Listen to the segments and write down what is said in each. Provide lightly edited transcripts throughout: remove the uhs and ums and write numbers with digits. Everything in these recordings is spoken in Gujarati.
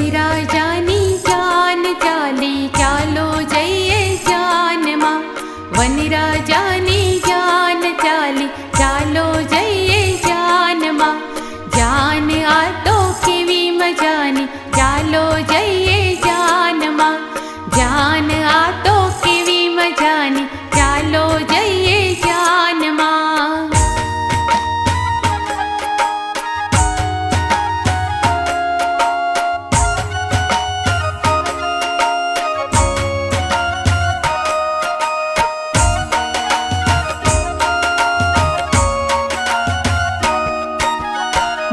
વનરાજાની જાન ચાલી ચાલો જઈએ જાનમાં. વનરાજાની જાન ચાલી ચાલો જઈએ જાનમાં. જાન આ તો કેવી મજાની ચાલો જઈએ જાનમાં. જાન આ તો કેવી મજાની ચાલો જઈએ જાનમાં.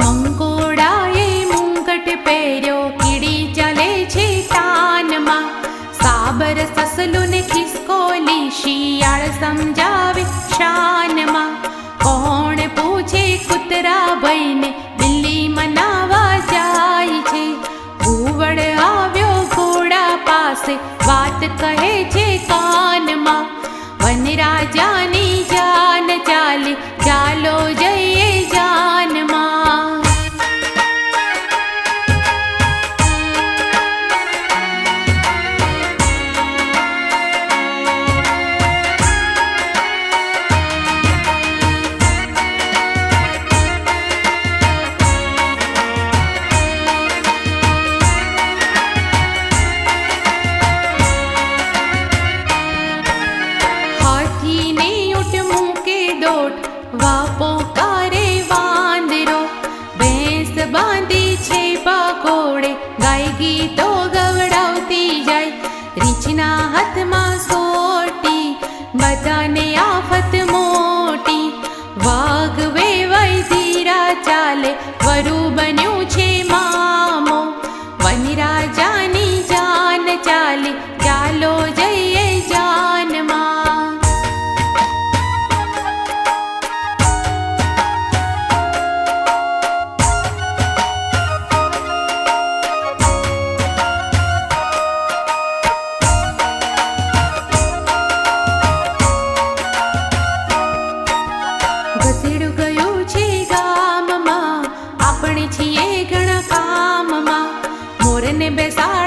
મંગોડાએ મુંગટ પહેર્યો કીડી ચાલે છે તાનમાં. સાબર સસલું ને ખિસકોલી શિયાળ સમજાવે શાનમાં. કોણ પૂછે કૂતરા ભાઈને બિલ્લી મનાવા જાય છે. ઘુવડ આવ્યો ઘોડા પાસે વાત કહે છે કાનમાં. વનરાજાની જાન ચાલી ચાલો જઈએ જાનમાં. હાથીને ઊંટ મૂકે દોટ વાપો કારે વાંદરો. ભેંસ બાંધી છે પાકોડે ગાય ગીતો ગવડાવતી જાય. રીંછના હાથમાં સોટી બધાને આફત મોટી. વાઘ વેવાય ધીરા ચાલે વરુ બન્યું છે મામો. વનરાજાની જાન ચાલી ચાલો જઈએ જાનમાં. ગધેડું ગયું છે ગામમાં આપણે છીએ ઘણા કામમાં. મોરને બેસા